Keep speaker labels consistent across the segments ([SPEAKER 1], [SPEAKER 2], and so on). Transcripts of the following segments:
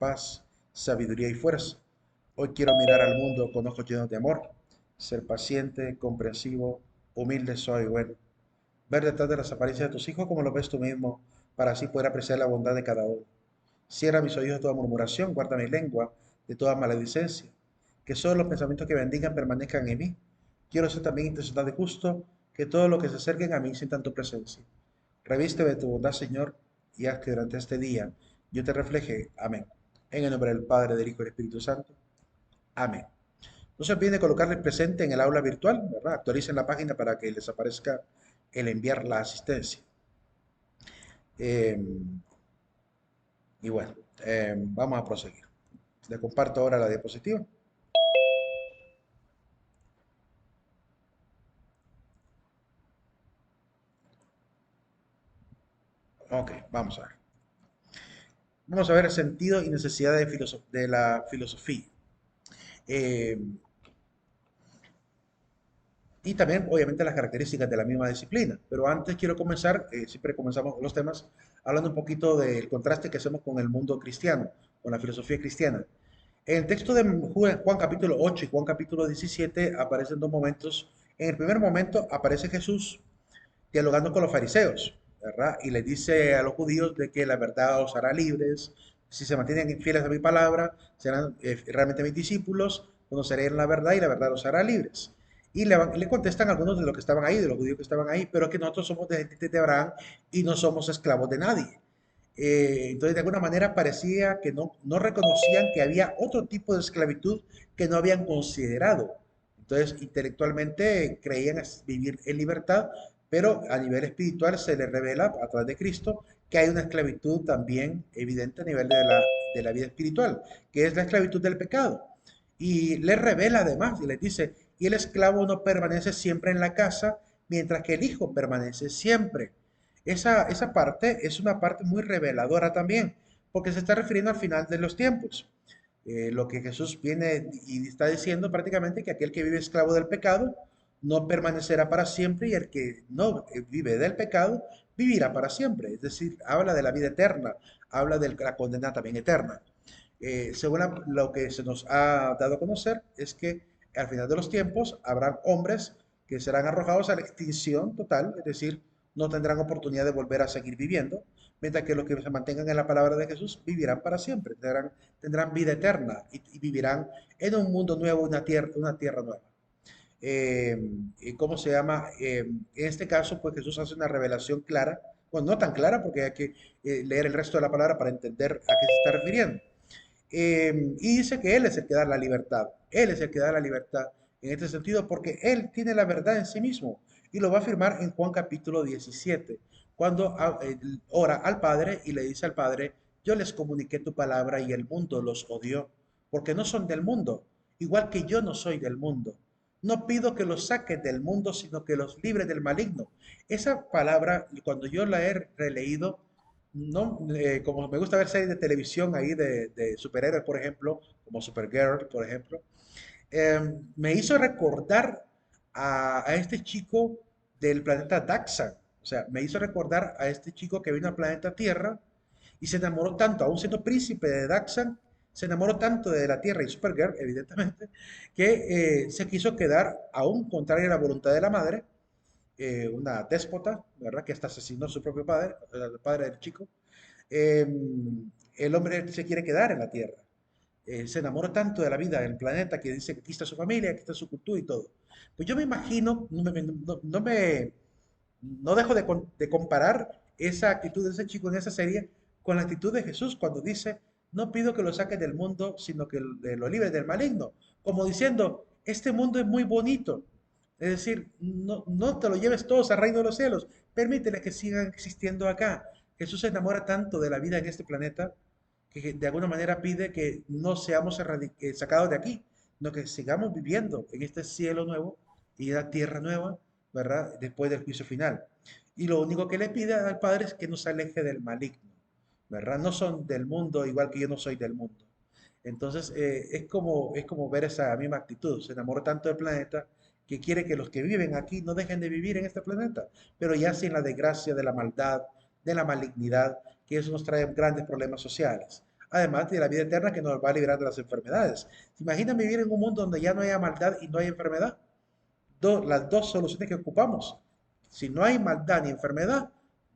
[SPEAKER 1] paz, sabiduría y fuerza. Hoy quiero mirar al mundo con ojos llenos de amor, ser paciente, comprensivo, humilde, suave y bueno. Ver detrás de las apariencias de tus hijos como lo ves tú mismo, para así poder apreciar la bondad de cada uno. Cierra mis oídos de toda murmuración, guarda mi lengua de toda maledicencia. Que solo los pensamientos que bendigan permanezcan en mí. Quiero ser también intencional de justo, que todo lo que se acerquen a mí sientan tu presencia. Revísteme de tu bondad, Señor, y haz que durante este día yo te refleje. Amén. En el nombre del Padre, del Hijo y del Espíritu Santo. Amén. No se olviden de colocarle presente en el aula virtual, ¿verdad? Actualicen la página para que les aparezca el enviar la asistencia. Eh, y bueno, vamos a proseguir. Le comparto ahora la diapositiva. Ok, vamos a ver. Vamos a ver el sentido y necesidad de la filosofía. Eh, y también, obviamente, las características de la misma disciplina. Pero antes quiero comenzar, siempre comenzamos los temas, hablando un poquito del contraste que hacemos con el mundo cristiano, con la filosofía cristiana. En el texto de Juan capítulo 8 y Juan capítulo 17 aparecen dos momentos. En el primer momento aparece Jesús dialogando con los fariseos, ¿verdad? Y les dice a los judíos de que la verdad os hará libres, si se mantienen fieles a mi palabra, serán realmente mis discípulos, conoceréis la verdad y la verdad os hará libres. Y le contestan algunos de los que estaban ahí, de los judíos que estaban ahí, pero es que nosotros somos descendientes de Abraham y no somos esclavos de nadie. Entonces, de alguna manera parecía que no reconocían que había otro tipo de esclavitud que no habían considerado. Entonces, intelectualmente creían vivir en libertad, pero a nivel espiritual se les revela a través de Cristo que hay una esclavitud también evidente a nivel de la vida espiritual, que es la esclavitud del pecado. Y les revela además y les dice, y el esclavo no permanece siempre en la casa, mientras que el hijo permanece siempre. Esa parte es una parte muy reveladora también, porque se está refiriendo al final de los tiempos. Lo que Jesús viene y está diciendo prácticamente que aquel que vive esclavo del pecado no permanecerá para siempre y el que no vive del pecado vivirá para siempre. Es decir, habla de la vida eterna, habla de la condena también eterna. Según lo que se nos ha dado a conocer, es que al final de los tiempos habrán hombres que serán arrojados a la extinción total, es decir, no tendrán oportunidad de volver a seguir viviendo, mientras que los que se mantengan en la palabra de Jesús vivirán para siempre, tendrán vida eterna y vivirán en un mundo nuevo, una tierra nueva. ¿Cómo se llama? En este caso, pues Jesús hace una revelación clara, bueno, no tan clara porque hay que leer el resto de la palabra para entender a qué se está refiriendo. Y dice que Él es el que da la libertad. Él es el que da la libertad en este sentido porque Él tiene la verdad en sí mismo. Y lo va a afirmar en Juan capítulo 17, cuando ora al Padre y le dice al Padre, yo les comuniqué tu palabra y el mundo los odió, porque no son del mundo, igual que yo no soy del mundo. No pido que los saques del mundo, sino que los libres del maligno. Esa palabra, cuando yo la he releído, no, como me gusta ver series de televisión ahí de superhéroes, por ejemplo, como Supergirl, por ejemplo, me hizo recordar a este chico del planeta Daxan. O sea, me hizo recordar a este chico que vino al planeta Tierra y se enamoró tanto, aún siendo príncipe de Daxan, se enamoró tanto de la Tierra y Supergirl, evidentemente, que se quiso quedar, aún contrario a la voluntad de la madre, una déspota, ¿verdad? Que hasta asesinó a su propio padre, el padre del chico. eh, el hombre se quiere quedar en la Tierra. Se enamora tanto de la vida del planeta que dice que aquí está su familia, aquí está su cultura y todo. Pues yo me imagino, no dejo de comparar esa actitud de ese chico en esa serie con la actitud de Jesús cuando dice, no pido que lo saques del mundo, sino que lo libres del maligno. Como diciendo, este mundo es muy bonito. Es decir, no te lo lleves todos al reino de los cielos. Permítele que sigan existiendo acá. Jesús se enamora tanto de la vida en este planeta que de alguna manera pide que no seamos sacados de aquí, sino que sigamos viviendo en este cielo nuevo y la tierra nueva, ¿verdad? Después del juicio final. Y lo único que le pide al Padre es que nos aleje del maligno, ¿verdad? No son del mundo igual que yo no soy del mundo. Entonces, es como ver esa misma actitud. Se enamoró tanto del planeta que quiere que los que viven aquí no dejen de vivir en este planeta, pero ya sin la desgracia de la maldad, de la malignidad, que eso nos trae grandes problemas sociales. además de la vida eterna que nos va a liberar de las enfermedades. ¿Se imaginan vivir en un mundo donde ya no haya maldad y no hay enfermedad? Las dos soluciones que ocupamos. Si no hay maldad ni enfermedad,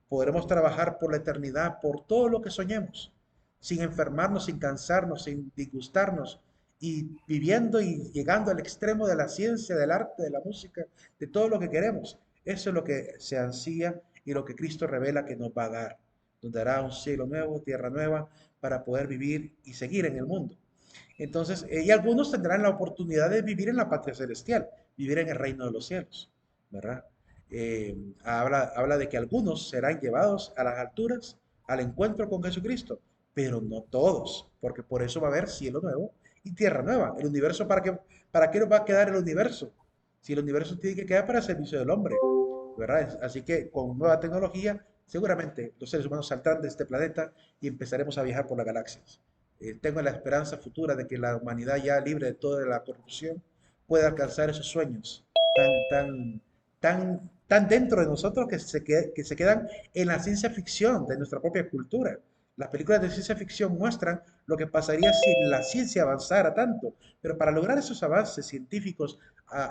[SPEAKER 1] podremos trabajar por la eternidad, por todo lo que soñemos, sin enfermarnos, sin cansarnos, sin disgustarnos, y viviendo y llegando al extremo de la ciencia, del arte, de la música, de todo lo que queremos. Eso es lo que se ansía y lo que Cristo revela que nos va a dar. Nos dará un cielo nuevo, tierra nueva, para poder vivir y seguir en el mundo. Entonces, y algunos tendrán la oportunidad de vivir en la patria celestial, vivir en el reino de los cielos, ¿verdad? Habla de que algunos serán llevados a las alturas, al encuentro con Jesucristo, pero no todos, porque por eso va a haber cielo nuevo y tierra nueva. El universo, para qué nos va a quedar el universo? Si el universo tiene que quedar para el servicio del hombre, ¿verdad? Así que con nueva tecnología, seguramente los seres humanos saldrán de este planeta y empezaremos a viajar por las galaxias. Tengo la esperanza futura de que la humanidad ya libre de toda la corrupción pueda alcanzar esos sueños tan dentro de nosotros que se quedan en la ciencia ficción de nuestra propia cultura. Las películas de ciencia ficción muestran lo que pasaría si la ciencia avanzara tanto, pero para lograr esos avances científicos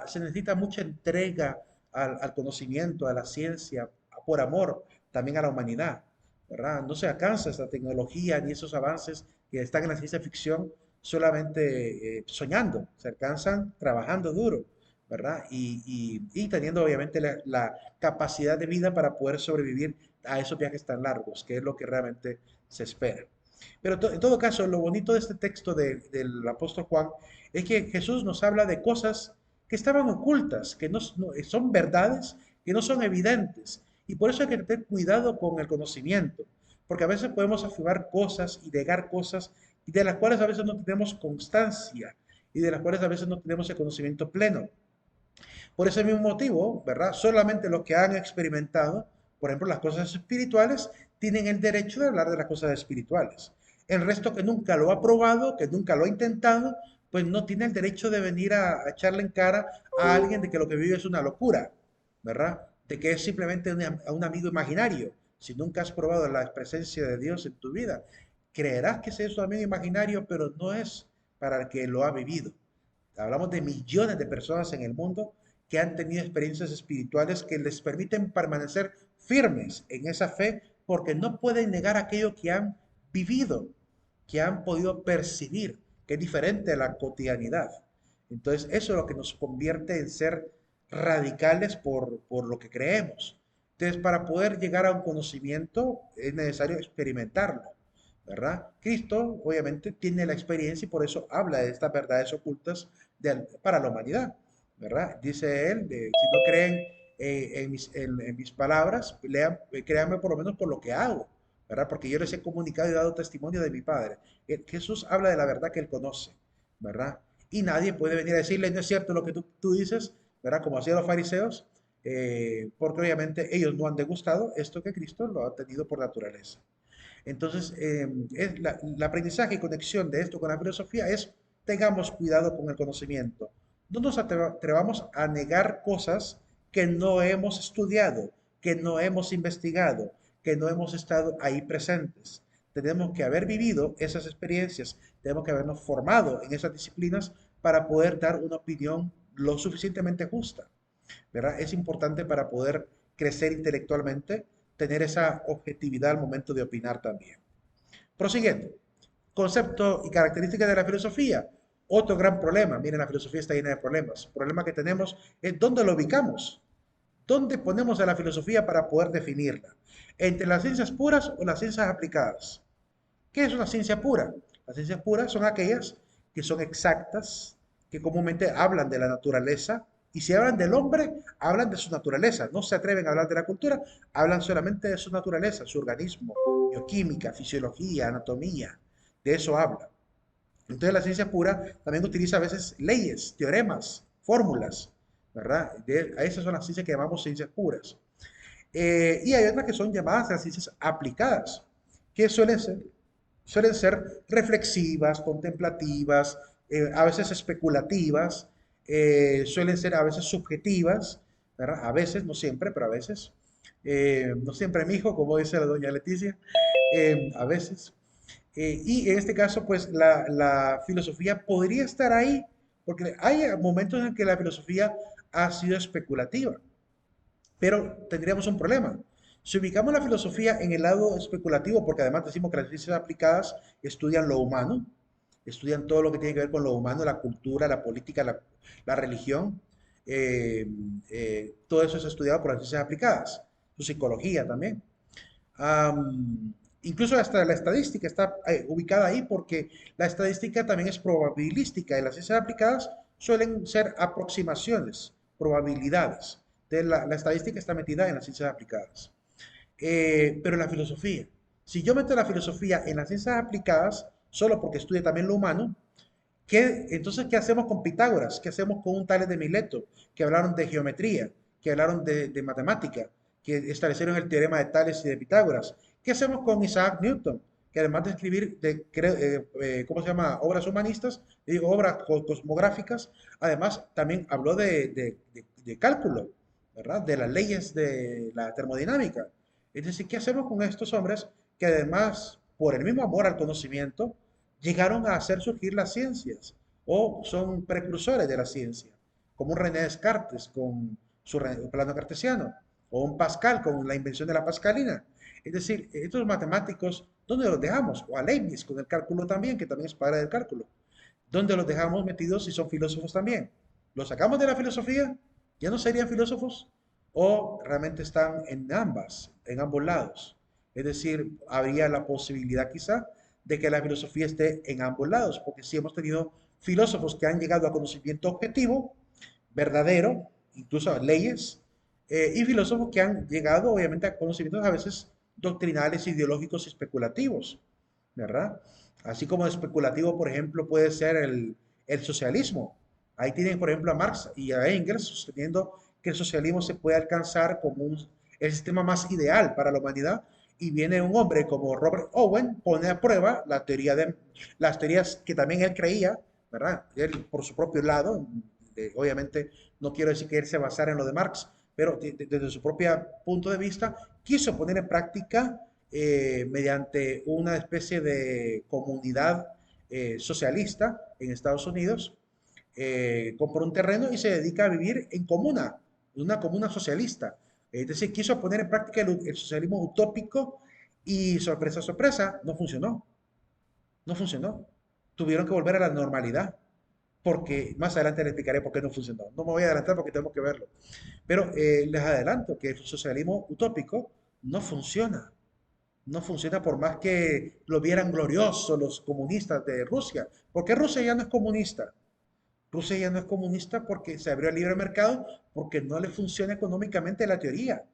[SPEAKER 1] se necesita mucha entrega al conocimiento, a la ciencia, por amor también a la humanidad, ¿verdad? No se alcanza esta tecnología ni esos avances que están en la ciencia ficción solamente soñando, se alcanzan trabajando duro, ¿verdad? Y teniendo obviamente la capacidad de vida para poder sobrevivir a esos viajes tan largos, que es lo que realmente se espera. Pero en todo caso, lo bonito de este texto del apóstol Juan es que Jesús nos habla de cosas que estaban ocultas, que son verdades que no son evidentes. Y por eso hay que tener cuidado con el conocimiento, porque a veces podemos afirmar cosas y negar cosas y de las cuales a veces no tenemos constancia y de las cuales a veces no tenemos el conocimiento pleno. Por ese mismo motivo, ¿verdad? Solamente los que han experimentado, por ejemplo, las cosas espirituales, tienen el derecho de hablar de las cosas espirituales. El resto que nunca lo ha probado, que nunca lo ha intentado, pues no tiene el derecho de venir a echarle en cara a alguien de que lo que vive es una locura, ¿verdad? De que es simplemente un amigo imaginario. Si nunca has probado la presencia de Dios en tu vida, creerás que ese es un amigo imaginario, pero no es para el que lo ha vivido. Hablamos de millones de personas en el mundo que han tenido experiencias espirituales que les permiten permanecer firmes en esa fe porque no pueden negar aquello que han vivido, que han podido percibir, que es diferente a la cotidianidad. Entonces, eso es lo que nos convierte en ser radicales por lo que creemos. Entonces, para poder llegar a un conocimiento es necesario experimentarlo, ¿verdad? Cristo, obviamente, tiene la experiencia y por eso habla de estas verdades ocultas para la humanidad, ¿verdad? Dice él, si no creen en mis palabras, créanme por lo menos por lo que hago, ¿verdad? Porque yo les he comunicado y dado testimonio de mi Padre. Jesús habla de la verdad que él conoce, ¿verdad? Y nadie puede venir a decirle, no es cierto lo que tú dices, ¿verdad? Como hacían los fariseos, porque obviamente ellos no han degustado esto que Cristo lo ha tenido por naturaleza. Entonces, el aprendizaje y conexión de esto con la filosofía es tengamos cuidado con el conocimiento. No nos atrevamos a negar cosas que no hemos estudiado, que no hemos investigado, que no hemos estado ahí presentes. Tenemos que haber vivido esas experiencias, tenemos que habernos formado en esas disciplinas para poder dar una opinión lo suficientemente justa, ¿verdad? Es importante para poder crecer intelectualmente, tener esa objetividad al momento de opinar también. Prosiguiendo, concepto y características de la filosofía. Otro gran problema, miren, la filosofía está llena de problemas. El problema que tenemos es dónde lo ubicamos, dónde ponemos a la filosofía para poder definirla. Entre las ciencias puras o las ciencias aplicadas. ¿Qué es una ciencia pura? Las ciencias puras son aquellas que son exactas, que comúnmente hablan de la naturaleza, y si hablan del hombre, hablan de su naturaleza. No se atreven a hablar de la cultura, hablan solamente de su naturaleza, su organismo, bioquímica, fisiología, anatomía. De eso habla. Entonces la ciencia pura también utiliza a veces leyes, teoremas, fórmulas, ¿verdad? A esas son las ciencias que llamamos ciencias puras. Y hay otras que son llamadas las ciencias aplicadas, que suelen ser reflexivas, contemplativas, a veces especulativas, suelen ser a veces subjetivas, ¿verdad? A veces, no siempre, pero a veces. No siempre, mi hijo, como dice la doña Leticia, a veces. Y en este caso, pues la filosofía podría estar ahí, porque hay momentos en que la filosofía ha sido especulativa, pero tendríamos un problema. Si ubicamos la filosofía en el lado especulativo, porque además decimos que las ciencias aplicadas estudian lo humano, estudian todo lo que tiene que ver con lo humano, la cultura, la política, la religión, eh, todo eso es estudiado por las ciencias aplicadas, su psicología también. Incluso hasta la estadística está ubicada ahí porque la estadística también es probabilística y las ciencias aplicadas suelen ser aproximaciones, probabilidades. Entonces, la estadística está metida en las ciencias aplicadas. Pero la filosofía, si yo meto la filosofía en las ciencias aplicadas, solo porque estudia también lo humano, entonces, ¿qué hacemos con Pitágoras? ¿Qué hacemos con un Tales de Mileto? Que hablaron de geometría, que hablaron de matemática, que establecieron el teorema de Tales y de Pitágoras. ¿Qué hacemos con Isaac Newton? Que además de escribir, ¿cómo se llama? Obras humanistas, digo, obras cosmográficas, además también habló de cálculo, ¿verdad? De las leyes de la termodinámica. Es decir, ¿qué hacemos con estos hombres que además, por el mismo amor al conocimiento, llegaron a hacer surgir las ciencias o son precursores de la ciencia, como un René Descartes con su plano cartesiano o un Pascal con la invención de la pascalina? Es decir, estos matemáticos, ¿dónde los dejamos? O a Leibniz con el cálculo también, que también es padre del cálculo. ¿Dónde los dejamos metidos si son filósofos también? ¿Los sacamos de la filosofía? ¿Ya no serían filósofos? ¿O realmente están en ambos lados? Es decir, habría la posibilidad quizá de que la filosofía esté en ambos lados, porque si hemos tenido filósofos que han llegado a conocimiento objetivo, verdadero, incluso a leyes, y filósofos que han llegado obviamente a conocimientos a veces doctrinales, ideológicos y especulativos, ¿verdad? Así como especulativo, por ejemplo, puede ser el socialismo. Ahí tienen, por ejemplo, a Marx y a Engels sosteniendo que el socialismo se puede alcanzar como el sistema más ideal para la humanidad. Y viene un hombre como Robert Owen, pone a prueba las teorías que también él creía, ¿verdad? Él por su propio lado, obviamente no quiero decir que él se basara en lo de Marx, pero desde su propio punto de vista quiso poner en práctica mediante una especie de comunidad socialista en Estados Unidos, compró un terreno y se dedica a vivir en comuna, una comuna socialista. Es decir, quiso poner en práctica el socialismo utópico y sorpresa, sorpresa, no funcionó, no funcionó. Tuvieron que volver a la normalidad, porque más adelante les explicaré por qué no funcionó. No me voy a adelantar porque tenemos que verlo. Pero les adelanto que el socialismo utópico no funciona. No funciona por más que lo vieran glorioso los comunistas de Rusia. ¿Por qué Rusia ya no es comunista? Rusia ya no es comunista porque se abrió el libre mercado, porque no le funciona económicamente la teoría.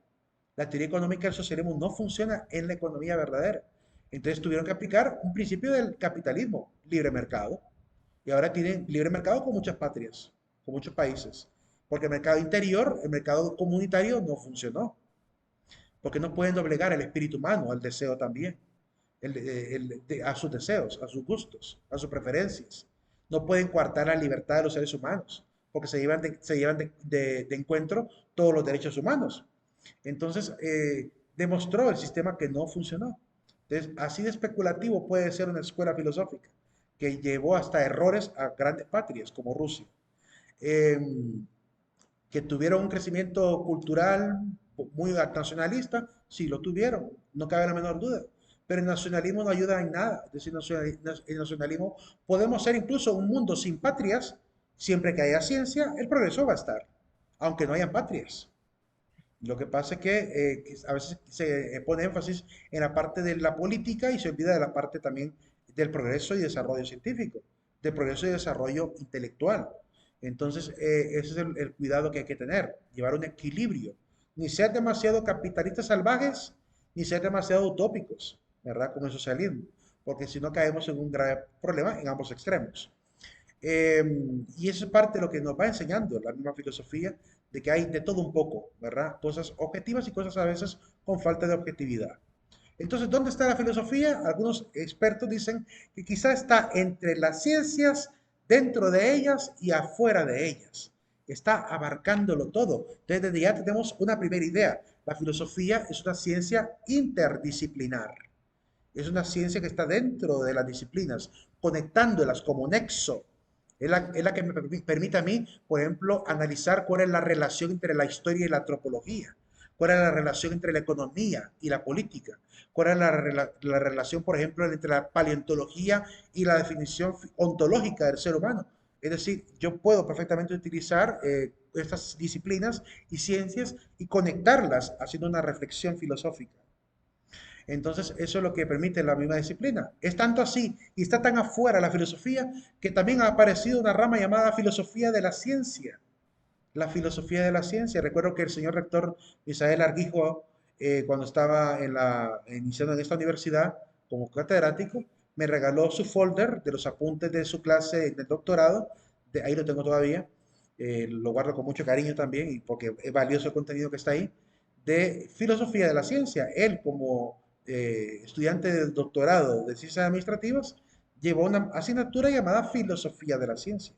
[SPEAKER 1] La teoría económica del socialismo no funciona en la economía verdadera. Entonces tuvieron que aplicar un principio del capitalismo, libre mercado. Y ahora tienen libre mercado con muchas patrias, con muchos países. Porque el mercado interior, el mercado comunitario no funcionó. Porque no pueden doblegar el espíritu humano, al deseo también, a sus deseos, a sus gustos, a sus preferencias. No pueden coartar la libertad de los seres humanos, porque se llevan de encuentro todos los derechos humanos. Entonces, demostró el sistema que no funcionó. Entonces, así de especulativo puede ser una escuela filosófica, que llevó hasta errores a grandes patrias como Rusia. Eh, que tuvieron un crecimiento cultural muy nacionalista, sí lo tuvieron, no cabe la menor duda. Pero el nacionalismo no ayuda en nada. Es decir, el nacionalismo, podemos ser incluso un mundo sin patrias, siempre que haya ciencia, el progreso va a estar, aunque no hayan patrias. Lo que pasa es que a veces se pone énfasis en la parte de la política y se olvida de la parte también del progreso y desarrollo científico, del progreso y desarrollo intelectual. Entonces, ese es el cuidado que hay que tener, llevar un equilibrio. Ni ser demasiado capitalistas salvajes, ni ser demasiado utópicos, ¿verdad? Con el socialismo, porque si no caemos en un grave problema en ambos extremos. Eh, y eso es parte de lo que nos va enseñando la misma filosofía, de que hay de todo un poco, ¿verdad? Cosas objetivas y cosas a veces con falta de objetividad. Entonces, ¿dónde está la filosofía? Algunos expertos dicen que quizá está entre las ciencias, dentro de ellas y afuera de ellas. Está abarcándolo todo. Entonces, desde ya tenemos una primera idea. La filosofía es una ciencia interdisciplinar. Es una ciencia que está dentro de las disciplinas, conectándolas como nexo. Es la que me permite a mí, por ejemplo, analizar cuál es la relación entre la historia y la antropología, cuál es la relación entre la economía y la política, cuál es la relación, por ejemplo, entre la paleontología y la definición ontológica del ser humano. Es decir, yo puedo perfectamente utilizar estas disciplinas y ciencias y conectarlas haciendo una reflexión filosófica. Entonces, eso es lo que permite la misma disciplina. Es tanto así y está tan afuera la filosofía que también ha aparecido una rama llamada filosofía de la ciencia. La filosofía de la ciencia. Recuerdo que el señor rector Misael Arguijo, cuando estaba iniciando en esta universidad como catedrático, me regaló su folder de los apuntes de su clase del doctorado. Ahí lo tengo todavía. Lo guardo con mucho cariño también y porque es valioso el contenido que está ahí de filosofía de la ciencia. Él, como estudiante de doctorado de ciencias administrativas, llevó una asignatura llamada filosofía de la ciencia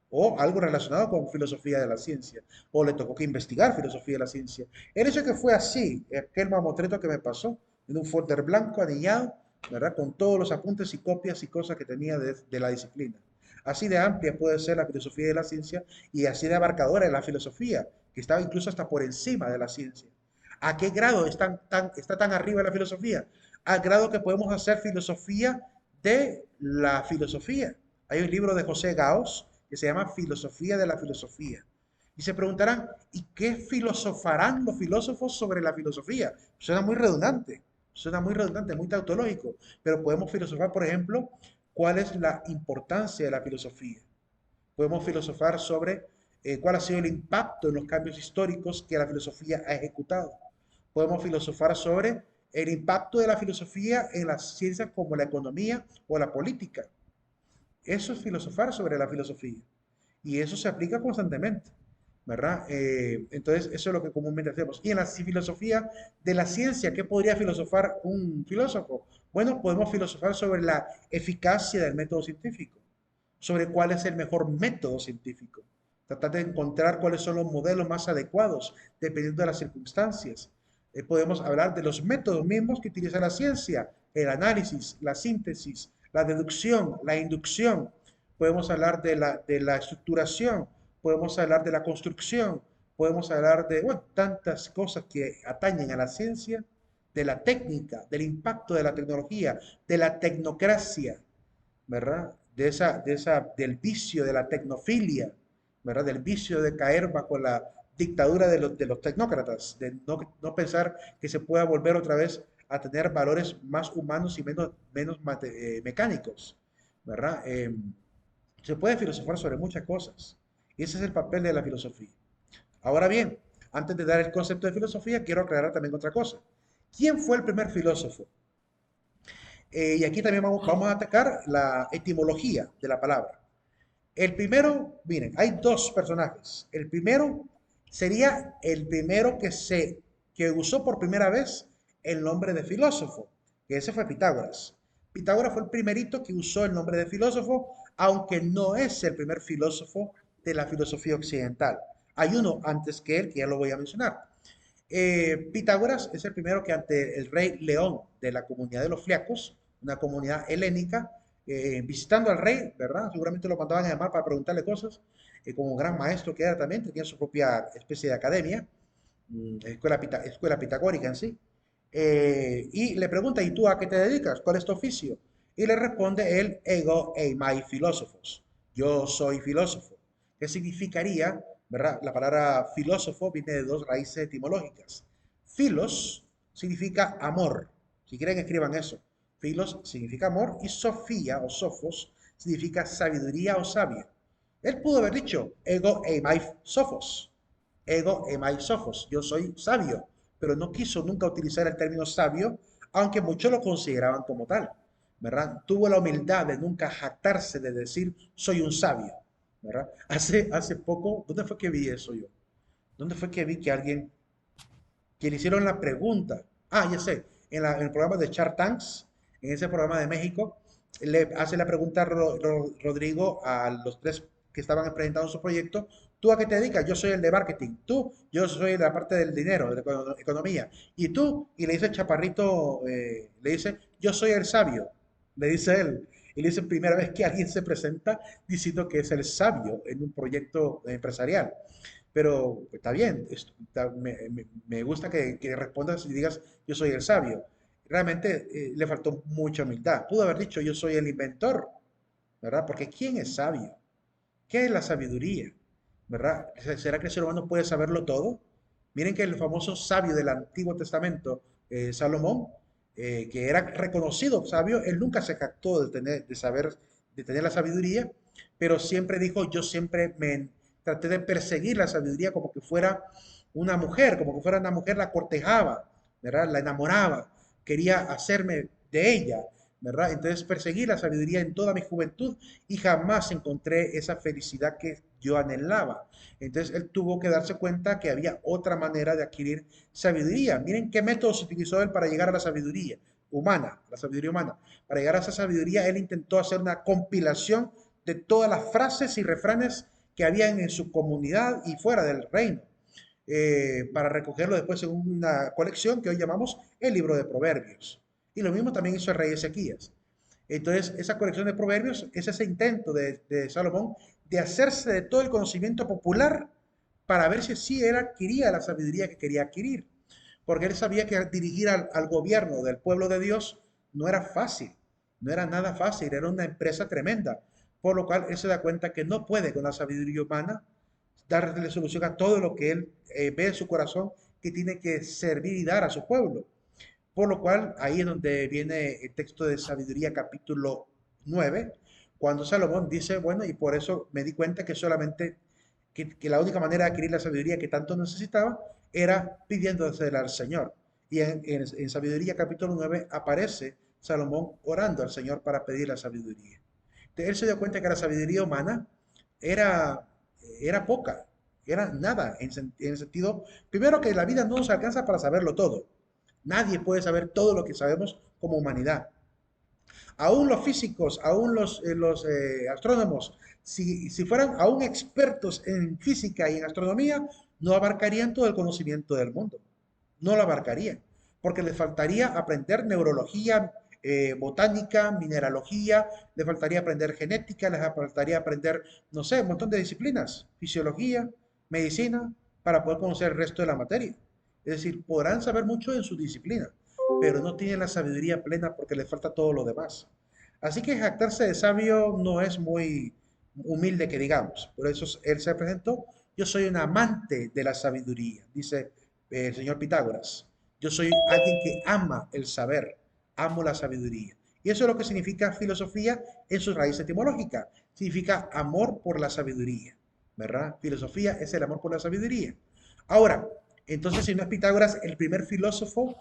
[SPEAKER 1] o algo relacionado con filosofía de la ciencia, o le tocó que investigar filosofía de la ciencia. El hecho que fue así, aquel mamotreto que me pasó, en un folder blanco anillado, ¿verdad? Con todos los apuntes y copias y cosas que tenía de la disciplina. Así de amplia puede ser la filosofía de la ciencia y así de abarcadora es la filosofía, que estaba incluso hasta por encima de la ciencia. ¿A qué grado está tan arriba la filosofía? Al grado que podemos hacer filosofía de la filosofía. Hay un libro de José Gauss que se llama Filosofía de la Filosofía. Y se preguntarán, ¿y qué filosofarán los filósofos sobre la filosofía? Suena muy redundante, muy tautológico, pero podemos filosofar, por ejemplo, cuál es la importancia de la filosofía. Podemos filosofar sobre cuál ha sido el impacto en los cambios históricos que la filosofía ha ejecutado. Podemos filosofar sobre el impacto de la filosofía en las ciencias como la economía o la política. Eso es filosofar sobre la filosofía. Y eso se aplica constantemente, ¿verdad? Entonces, eso es lo que comúnmente hacemos. Y en la filosofía de la ciencia, ¿qué podría filosofar un filósofo? Bueno, podemos filosofar sobre la eficacia del método científico, sobre cuál es el mejor método científico, tratar de encontrar cuáles son los modelos más adecuados dependiendo de las circunstancias. Podemos hablar de los métodos mismos que utiliza la ciencia, el análisis, la síntesis, la deducción, la inducción. Podemos hablar de la estructuración, podemos hablar de la construcción, podemos hablar de bueno, tantas cosas que atañen a la ciencia, de la técnica, del impacto de la tecnología, de la tecnocracia, ¿verdad? Del vicio de la tecnofilia, ¿verdad? Del vicio de caer bajo la dictadura de los tecnócratas, de no pensar que se pueda volver otra vez a tener valores más humanos y menos mecánicos, ¿verdad? Se puede filosofar sobre muchas cosas. Y ese es el papel de la filosofía. Ahora bien, antes de dar el concepto de filosofía, quiero aclarar también otra cosa. ¿Quién fue el primer filósofo? Y aquí también vamos a atacar la etimología de la palabra. El primero, miren, hay dos personajes. El primero sería el primero que usó por primera vez el nombre de filósofo, que ese fue Pitágoras. Pitágoras fue el primerito que usó el nombre de filósofo, aunque no es el primer filósofo de la filosofía occidental. Hay uno antes que él, que ya lo voy a mencionar. Pitágoras es el primero que ante el rey León de la comunidad de los Fliacos, una comunidad helénica, visitando al rey, ¿verdad? Seguramente lo mandaban a llamar para preguntarle cosas, como gran maestro que era también, tenía su propia especie de academia, escuela pitagórica en sí, y le pregunta, ¿y tú a qué te dedicas? ¿Cuál es tu oficio? Y le responde el ego eimai filósofos, yo soy filósofo, que significaría, ¿verdad? La palabra filósofo viene de dos raíces etimológicas. Filos significa amor, si quieren escriban eso. Filos significa amor y Sofía o Sofos significa sabiduría o sabia. Él pudo haber dicho ego eimai sophos, ego emai sophos, yo soy sabio, pero no quiso nunca utilizar el término sabio, aunque muchos lo consideraban como tal, ¿verdad? Tuvo la humildad de nunca jactarse de decir soy un sabio, ¿verdad? Hace poco, ¿dónde fue que vi eso yo? ¿Dónde fue que vi que alguien, que le hicieron la pregunta? Ah, ya sé, en el programa de Shark Tanks, en ese programa de México, le hace la pregunta Rodrigo a los tres que estaban presentando su proyecto, ¿Tú a qué te dedicas? Yo soy el de marketing. Tú, yo soy de la parte del dinero, de la economía. Y tú, y le dice el chaparrito, le dice, yo soy el sabio, le dice él. Y le dice primera vez que alguien se presenta diciendo que es el sabio en un proyecto empresarial. Pero está bien, me gusta que respondas y digas, yo soy el sabio. Realmente le faltó mucha humildad. Pudo haber dicho, yo soy el inventor, ¿verdad? Porque ¿quién es sabio? ¿Qué es la sabiduría? ¿Verdad? ¿Será que el ser humano puede saberlo todo? Miren que el famoso sabio del Antiguo Testamento, Salomón, que era reconocido sabio, él nunca se jactó de saber, de tener la sabiduría, pero siempre dijo, yo siempre me traté de perseguir la sabiduría como que fuera una mujer, como que fuera una mujer la cortejaba, ¿verdad? La enamoraba, quería hacerme de ella, ¿verdad? Entonces perseguí la sabiduría en toda mi juventud y jamás encontré esa felicidad que yo anhelaba. Entonces él tuvo que darse cuenta que había otra manera de adquirir sabiduría. Miren qué métodos utilizó él para llegar a la sabiduría humana, la sabiduría humana. Para llegar a esa sabiduría, él intentó hacer una compilación de todas las frases y refranes que habían en su comunidad y fuera del reino, para recogerlo después en una colección que hoy llamamos el libro de Proverbios. Y lo mismo también hizo el rey Ezequías. Entonces, esa colección de proverbios es ese intento de Salomón de hacerse de todo el conocimiento popular para ver si sí él adquiría la sabiduría que quería adquirir. Porque él sabía que dirigir al gobierno del pueblo de Dios no era fácil, no era nada fácil, era una empresa tremenda. Por lo cual él se da cuenta que no puede con la sabiduría humana darle solución a todo lo que él ve en su corazón que tiene que servir y dar a su pueblo. Por lo cual, ahí es donde viene el texto de Sabiduría capítulo 9, cuando Salomón dice, bueno, y por eso me di cuenta que solamente, que la única manera de adquirir la sabiduría que tanto necesitaba era pidiéndosela al Señor. Y en Sabiduría capítulo 9 aparece Salomón orando al Señor para pedir la sabiduría. Entonces, él se dio cuenta que la sabiduría humana era, era poca, era nada, en el sentido, primero que la vida no nos alcanza para saberlo todo. Nadie puede saber todo lo que sabemos como humanidad. Aún los físicos, aún los astrónomos, si fueran aún expertos en física y en astronomía, no abarcarían todo el conocimiento del mundo. No lo abarcarían, porque les faltaría aprender neurología, botánica, mineralogía, les faltaría aprender genética, les faltaría aprender, no sé, un montón de disciplinas, fisiología, medicina, para poder conocer el resto de la materia. Es decir, podrán saber mucho en su disciplina, pero no tienen la sabiduría plena porque les falta todo lo demás. Así que jactarse de sabio no es muy humilde que digamos. Por eso él se presentó, yo soy un amante de la sabiduría, dice el señor Pitágoras. Yo soy alguien que ama el saber, amo la sabiduría. Y eso es lo que significa filosofía en su raíz etimológica. Significa amor por la sabiduría, ¿verdad? Filosofía es el amor por la sabiduría. Ahora, entonces, si no es Pitágoras el primer filósofo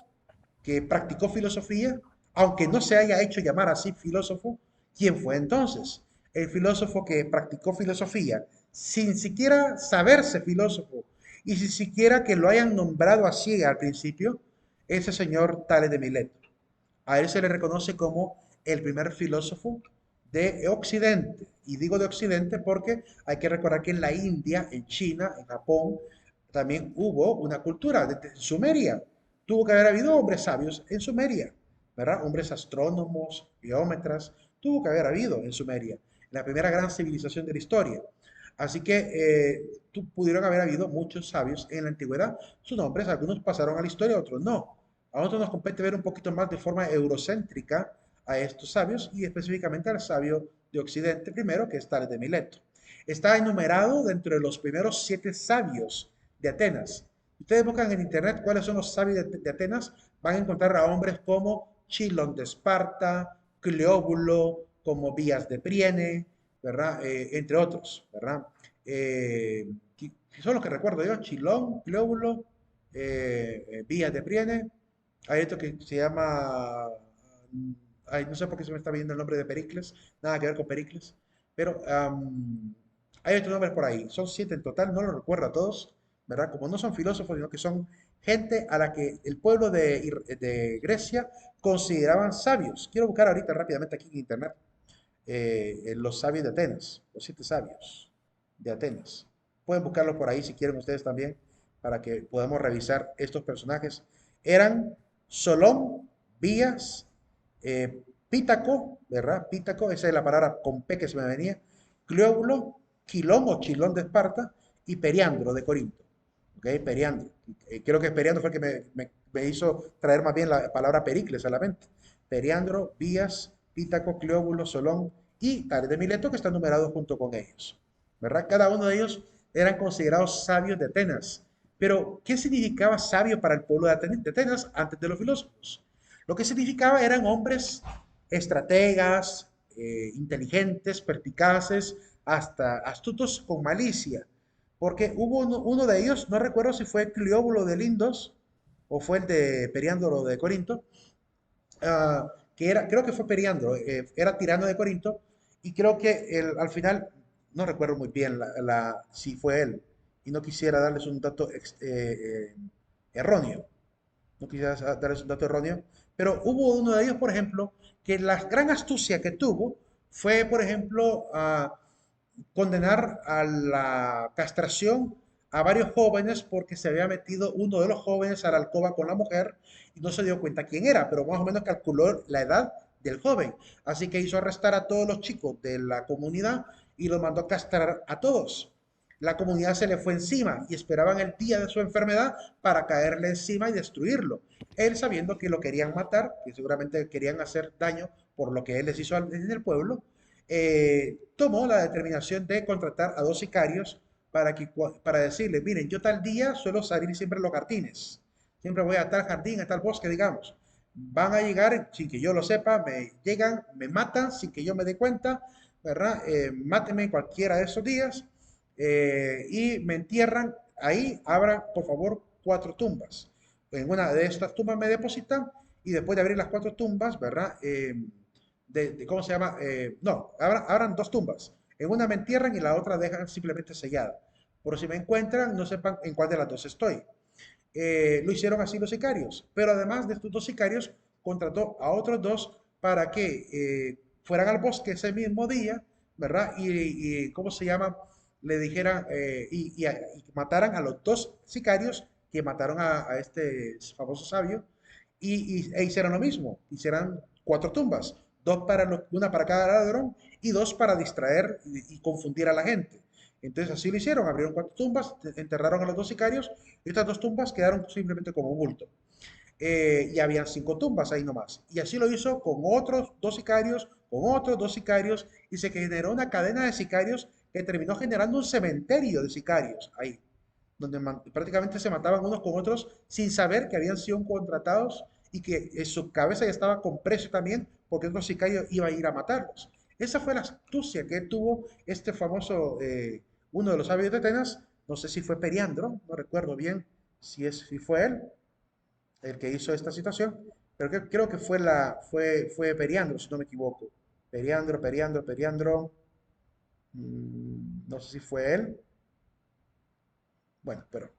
[SPEAKER 1] que practicó filosofía, aunque no se haya hecho llamar así filósofo, ¿quién fue entonces? El filósofo que practicó filosofía sin siquiera saberse filósofo y sin siquiera que lo hayan nombrado así al principio, ese señor Tales de Mileto. A él se le reconoce como el primer filósofo de Occidente. Y digo de Occidente porque hay que recordar que en la India, en China, en Japón, también hubo una cultura de Sumeria. Tuvo que haber habido hombres sabios en Sumeria, ¿verdad? Hombres astrónomos, geómetras, tuvo que haber habido en Sumeria, la primera gran civilización de la historia. Así que pudieron haber habido muchos sabios en la antigüedad. Sus nombres, algunos pasaron a la historia, otros no. A nosotros nos compete ver un poquito más de forma eurocéntrica a estos sabios y específicamente al sabio de Occidente primero, que es Tales de Mileto. Está enumerado dentro de los primeros 7 sabios de Atenas. Ustedes buscan en internet cuáles son los sabios de Atenas, van a encontrar a hombres como Chilón de Esparta, Cleóbulo, como Vías de Priene, ¿verdad? Entre otros, ¿verdad? Que son los que recuerdo yo, Chilón, Cleóbulo, Vías de Priene. Hay otro que se llama, ay, no sé por qué se me está viendo el nombre de Pericles, nada que ver con Pericles, pero hay otros nombres por ahí, son 7 en total, no los recuerdo a todos, ¿verdad? Como no son filósofos, sino que son gente a la que el pueblo de Grecia consideraban sabios. Quiero buscar ahorita rápidamente aquí en internet los sabios de Atenas, los 7 sabios de Atenas. pueden buscarlo por ahí si quieren ustedes también, para que podamos revisar estos personajes. Eran Solón, Vías, Pítaco, ¿verdad? Pítaco, esa es la palabra con P que se me venía, Cleóbulo, Quilón o Chilón de Esparta y Periandro de Corinto. ¿Ok? Periandro. Creo que Periandro fue el que me hizo traer más bien la palabra Pericles a la mente. Periandro, Vías, Pítaco, Cleóbulo, Solón y Tales de Mileto que están numerados junto con ellos. ¿Verdad? Cada uno de ellos eran considerados sabios de Atenas. Pero, ¿qué significaba sabio para el pueblo de Atenas antes de los filósofos? Lo que significaba eran hombres estrategas, inteligentes, perspicaces, hasta astutos con malicia. Porque hubo uno de ellos, no recuerdo si fue Cleóbulo de Lindos o fue el de Periándolo de Corinto, que era, creo que fue Periandro, era tirano de Corinto, y creo que al final, no recuerdo muy bien si fue él, y no quisiera darles un dato erróneo, no quisiera darles un dato erróneo, pero hubo uno de ellos, por ejemplo, que la gran astucia que tuvo fue, por ejemplo, condenar a la castración a varios jóvenes porque se había metido uno de los jóvenes a la alcoba con la mujer y no se dio cuenta quién era, pero más o menos calculó la edad del joven. Así que hizo arrestar a todos los chicos de la comunidad y los mandó a castrar a todos. La comunidad se le fue encima y esperaban el día de su enfermedad para caerle encima y destruirlo. Él sabiendo que lo querían matar, que seguramente querían hacer daño por lo que él les hizo en el pueblo, tomó la determinación de contratar a dos sicarios para decirle, miren, yo tal día suelo salir siempre a los jardines, siempre voy a tal jardín, a tal bosque, digamos. Van a llegar sin que yo lo sepa, me llegan, me matan sin que yo me dé cuenta, ¿verdad? Mátenme cualquiera de esos días y me entierran ahí, abran por favor cuatro tumbas. En una de estas tumbas me depositan y después de abrir las cuatro tumbas, ¿verdad? ¿Cómo se llama? No, abran dos tumbas. En una me entierran y la otra dejan simplemente sellada. Por si me encuentran, no sepan en cuál de las dos estoy. Lo hicieron así los sicarios, pero además de estos dos sicarios, contrató a otros dos para que fueran al bosque ese mismo día, ¿verdad? ¿Cómo se llama? Le dijeran y mataran a los dos sicarios que mataron a este famoso sabio e hicieron lo mismo, hicieran cuatro tumbas, una para cada ladrón y dos para distraer y confundir a la gente. Entonces así lo hicieron, abrieron cuatro tumbas, enterraron a los dos sicarios y estas dos tumbas quedaron simplemente como un bulto. Y habían cinco tumbas ahí nomás. Y así lo hizo con otros dos sicarios, con otros dos sicarios, y se generó una cadena de sicarios que terminó generando un cementerio de sicarios ahí, donde prácticamente se mataban unos con otros sin saber que habían sido contratados y que en su cabeza ya estaba con precio también porque otro sicario iba a ir a matarlos. Esa fue la astucia que tuvo este famoso, uno de los sabios de Atenas, no sé si fue Periandro, no recuerdo bien si fue él el que hizo esta situación, pero creo que fue Periandro, si no me equivoco. Periandro, no sé si fue él. Bueno, pero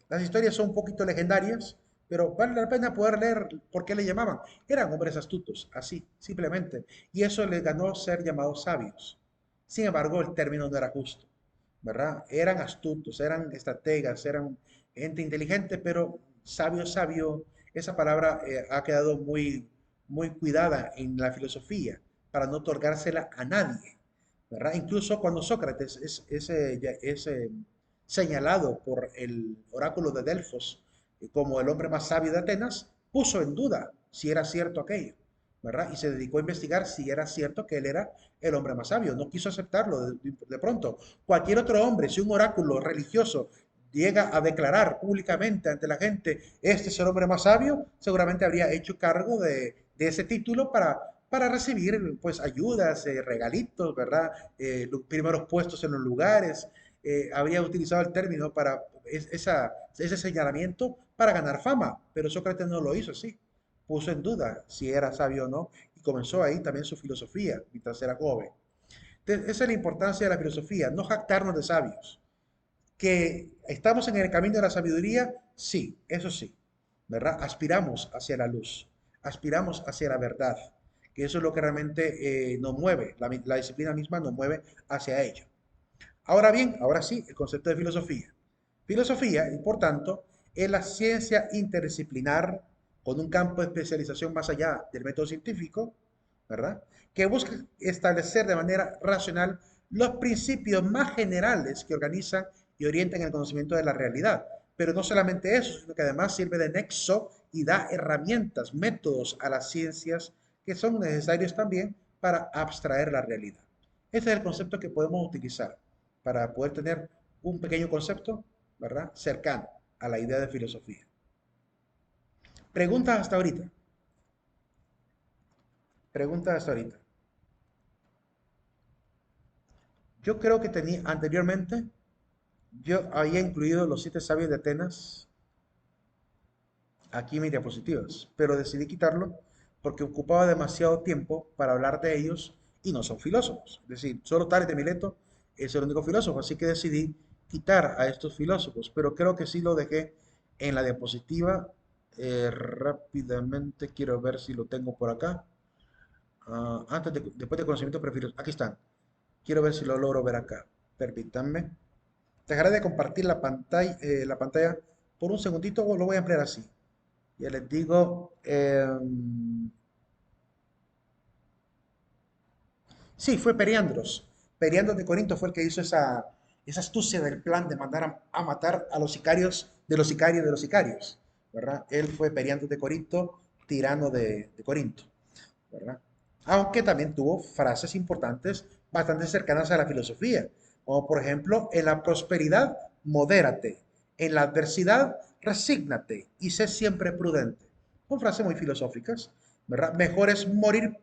[SPEAKER 1] las historias son un poquito legendarias, pero vale la pena poder leer por qué le llamaban. Eran hombres astutos, así, simplemente. Y eso les ganó ser llamados sabios. Sin embargo, el término no era justo, ¿verdad? Eran astutos, eran estrategas, eran gente inteligente, pero sabio, sabio, esa palabra ha quedado muy cuidada en la filosofía para no otorgársela a nadie, ¿verdad? Incluso cuando Sócrates es señalado por el oráculo de Delfos como el hombre más sabio de Atenas, puso en duda si era cierto aquello, ¿verdad? Y se dedicó a investigar si era cierto que él era el hombre más sabio. No quiso aceptarlo de pronto. Cualquier otro hombre, si un oráculo religioso llega a declarar públicamente ante la gente, este es el hombre más sabio, seguramente habría hecho cargo de ese título para recibir pues ayudas, regalitos, ¿verdad? Los primeros puestos en los lugares, habría utilizado el término para ese señalamiento para ganar fama, pero Sócrates no lo hizo así. Puso en duda si era sabio o no y comenzó ahí también su filosofía mientras era joven. Entonces, esa es la importancia de la filosofía, no jactarnos de sabios. Que estamos en el camino de la sabiduría, sí, eso sí, ¿verdad? Aspiramos hacia la luz, aspiramos hacia la verdad, que eso es lo que realmente nos mueve, la disciplina misma nos mueve hacia ello. Ahora bien, ahora sí, el concepto de filosofía. Filosofía, y por tanto, es la ciencia interdisciplinar con un campo de especialización más allá del método científico, ¿verdad? Que busca establecer de manera racional los principios más generales que organizan y orientan el conocimiento de la realidad. Pero no solamente eso, sino que además sirve de nexo y da herramientas, métodos a las ciencias que son necesarios también para abstraer la realidad. Ese es el concepto que podemos utilizar para poder tener un pequeño concepto, ¿verdad? Cercano a la idea de filosofía. Preguntas hasta ahorita. Preguntas hasta ahorita. Yo creo que tenía anteriormente, yo había incluido los siete sabios de Atenas aquí en mis diapositivas, pero decidí quitarlo porque ocupaba demasiado tiempo para hablar de ellos y no son filósofos. Es decir, solo Tales de Mileto es el único filósofo, así que decidí quitar a estos filósofos, pero creo que sí lo dejé en la diapositiva. Rápidamente quiero ver si lo tengo por acá. Después de conocimiento preferido, aquí están. Quiero ver si lo logro ver acá. Permítanme. Dejaré de compartir la pantalla por un segundito o lo voy a ampliar así. Ya les digo, sí, fue Periandros. Periandros de Corinto fue el que hizo esa astucia del plan de mandar a matar a los sicarios de los sicarios, ¿verdad? Él fue Periandros de Corinto, tirano de Corinto, ¿verdad? Aunque también tuvo frases importantes bastante cercanas a la filosofía, como por ejemplo, en la prosperidad, modérate, en la adversidad, resígnate y sé siempre prudente. Son frases muy filosóficas, ¿verdad? Mejor es morir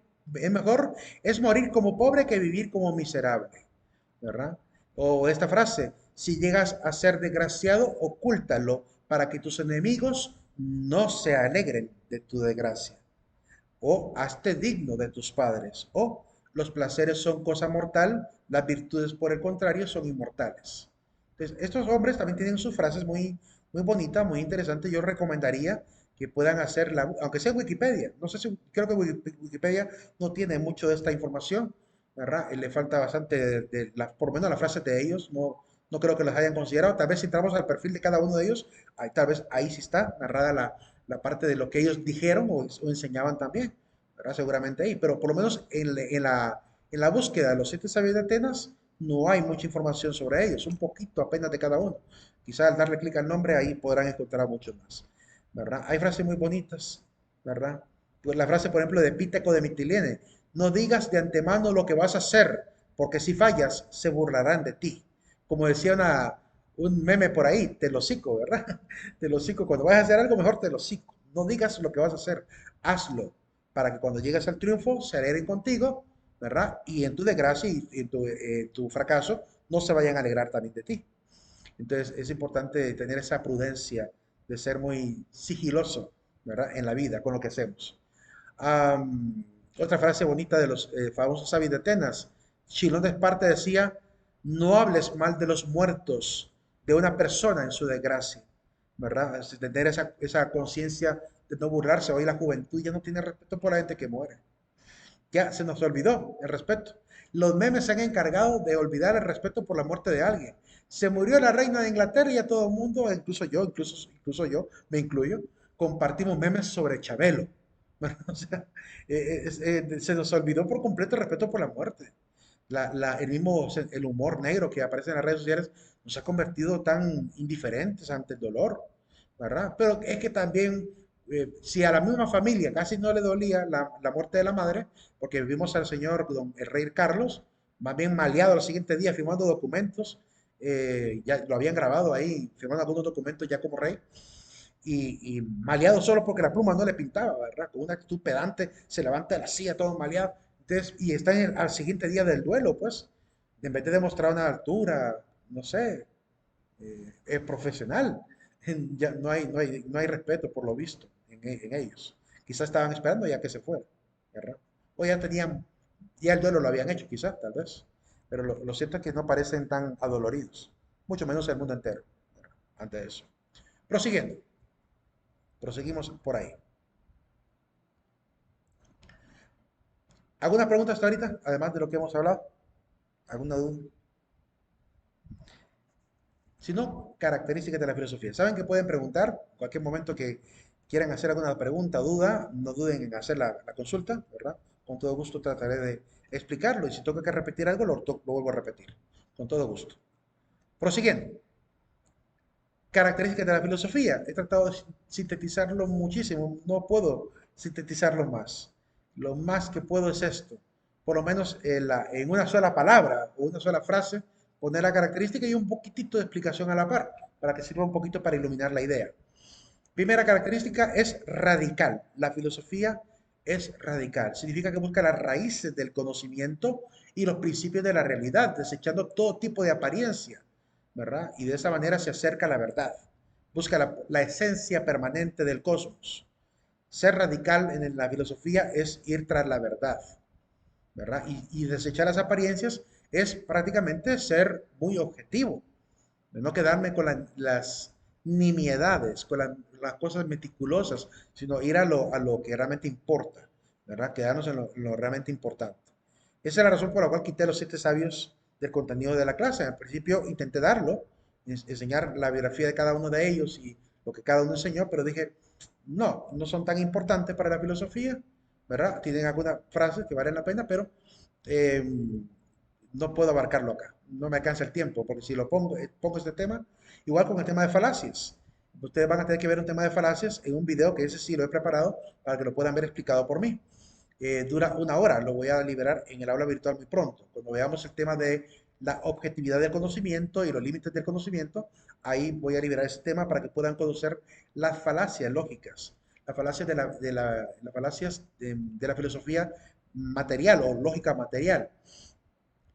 [SPEAKER 1] como pobre que vivir como miserable, ¿verdad? O esta frase, si llegas a ser desgraciado, ocúltalo para que tus enemigos no se alegren de tu desgracia o hazte digno de tus padres, o los placeres son cosa mortal, las virtudes por el contrario son inmortales. Entonces, estos hombres también tienen sus frases muy bonitas, muy interesantes. Yo recomendaría que puedan hacerla, aunque sea en Wikipedia. No sé si, creo que Wikipedia no tiene mucho de esta información, ¿verdad? Le falta bastante por lo menos las frases de ellos, no creo que las hayan considerado. Tal vez si entramos al perfil de cada uno de ellos, tal vez ahí sí está narrada la parte de lo que ellos dijeron o enseñaban también, ¿verdad? Seguramente ahí, pero por lo menos en la búsqueda de los siete sabios de Atenas no hay mucha información sobre ellos, un poquito apenas de cada uno. Quizás al darle clic al nombre ahí podrán encontrar mucho más, ¿verdad? Hay frases muy bonitas, ¿verdad? Pues la frase, por ejemplo, de Píteco de Mitilene, no digas de antemano lo que vas a hacer, porque si fallas, se burlarán de ti. Como decía un meme por ahí, te lo hocico, ¿verdad? Te lo hocico, cuando vayas a hacer algo, mejor te lo hocico. No digas lo que vas a hacer, hazlo, para que cuando llegues al triunfo se alegren contigo, ¿verdad? Y en tu desgracia y en tu fracaso no se vayan a alegrar también de ti. Entonces es importante tener esa prudencia de ser muy sigiloso, ¿verdad? En la vida, con lo que hacemos. Am, Otra frase bonita de los famosos sabios de Atenas. Chilón de Esparta decía, no hables mal de los muertos de una persona en su desgracia, ¿verdad? Es tener esa conciencia de no burlarse. Hoy la juventud ya no tiene respeto por la gente que muere. Ya se nos olvidó el respeto. Los memes se han encargado de olvidar el respeto por la muerte de alguien. Se murió la reina de Inglaterra y a todo el mundo, incluso yo, me incluyo, compartimos memes sobre Chabelo. Bueno, o sea, se nos olvidó por completo el respeto por la muerte. El humor negro que aparece en las redes sociales nos ha convertido tan indiferentes ante el dolor, ¿verdad? Pero es que también, si a la misma familia casi no le dolía la muerte de la madre, porque vimos al señor, el rey Carlos, más bien maleado al siguiente día firmando documentos, ya lo habían grabado ahí, firmando algunos documentos ya como rey, y maleado solo porque la pluma no le pintaba, ¿verdad? Con una actitud pedante, se levanta de la silla todo maleado, entonces, y está al siguiente día del duelo, pues, en vez de demostrar una altura, no sé, es profesional, ya no hay respeto por lo visto en ellos. Quizás estaban esperando ya que se fuera, ¿verdad? O ya tenían, ya el duelo lo habían hecho, quizás, tal vez, pero lo cierto es que no parecen tan adoloridos, mucho menos el mundo entero, ¿verdad? Ante eso. Prosiguiendo. Proseguimos por ahí. ¿Alguna pregunta hasta ahorita? Además de lo que hemos hablado. ¿Alguna duda? sino características de la filosofía. Saben que pueden preguntar en cualquier momento que quieran hacer alguna pregunta o duda, no duden en hacer la consulta, ¿verdad? Con todo gusto trataré de explicarlo y si tengo que repetir algo, lo vuelvo a repetir, con todo gusto. Prosiguiendo, características de la filosofía. He tratado de sintetizarlo muchísimo, no puedo sintetizarlo más. Lo más que puedo es esto, por lo menos en una sola palabra o una sola frase, poner la característica y un poquitito de explicación a la par, para que sirva un poquito para iluminar la idea. Primera característica es radical. La filosofía es radical. Significa que busca las raíces del conocimiento y los principios de la realidad, desechando todo tipo de apariencia, ¿verdad? Y de esa manera se acerca a la verdad. Busca la esencia permanente del cosmos. Ser radical en la filosofía es ir tras la verdad, ¿verdad? Y desechar las apariencias es prácticamente ser muy objetivo, de no quedarme con las nimiedades, con las cosas meticulosas, sino ir a lo que realmente importa, ¿verdad? Quedarnos en lo realmente importante. Esa es la razón por la cual quité los siete sabios del contenido de la clase. Al principio intenté darlo, enseñar la biografía de cada uno de ellos y lo que cada uno enseñó, pero dije, no, no son tan importantes para la filosofía, ¿verdad? Tienen algunas frases que valen la pena, pero eh, no puedo abarcarlo acá. No me alcanza el tiempo, porque si lo pongo este tema, igual con el tema de falacias. Ustedes van a tener que ver un tema de falacias en un video que ese sí lo he preparado para que lo puedan ver explicado por mí. Dura una hora, lo voy a liberar en el aula virtual muy pronto. Cuando veamos el tema de la objetividad del conocimiento y los límites del conocimiento, ahí voy a liberar ese tema para que puedan conocer las falacias lógicas, las falacias las falacias de la filosofía material o lógica material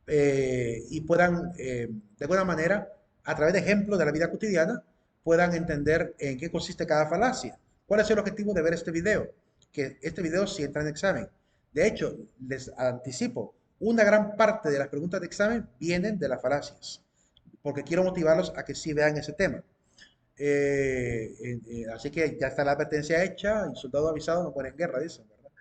[SPEAKER 1] y puedan, de alguna manera, a través de ejemplos de la vida cotidiana, puedan entender en qué consiste cada falacia. ¿Cuál es el objetivo de ver este video? Que este video sí entra en examen. De hecho, les anticipo, una gran parte de las preguntas de examen vienen de las falacias, porque quiero motivarlos a que sí vean ese tema. Así que ya está la advertencia hecha y soldado avisado no muere en guerra, dicen, ¿verdad?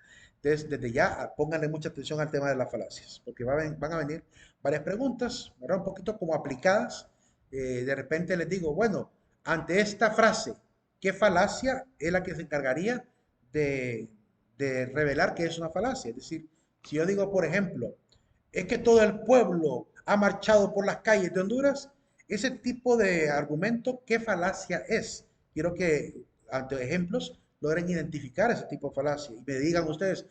[SPEAKER 1] Entonces, desde ya pónganle mucha atención al tema de las falacias, porque van a venir varias preguntas, ¿verdad? Un poquito como aplicadas. De repente les digo, bueno, ante esta frase, ¿qué falacia es la que se encargaría de, de revelar que es una falacia? Es decir, si yo digo, por ejemplo, es que todo el pueblo ha marchado por las calles de Honduras, ese tipo de argumento, ¿qué falacia es? Quiero que, ante ejemplos, logren identificar ese tipo de falacia y me digan ustedes,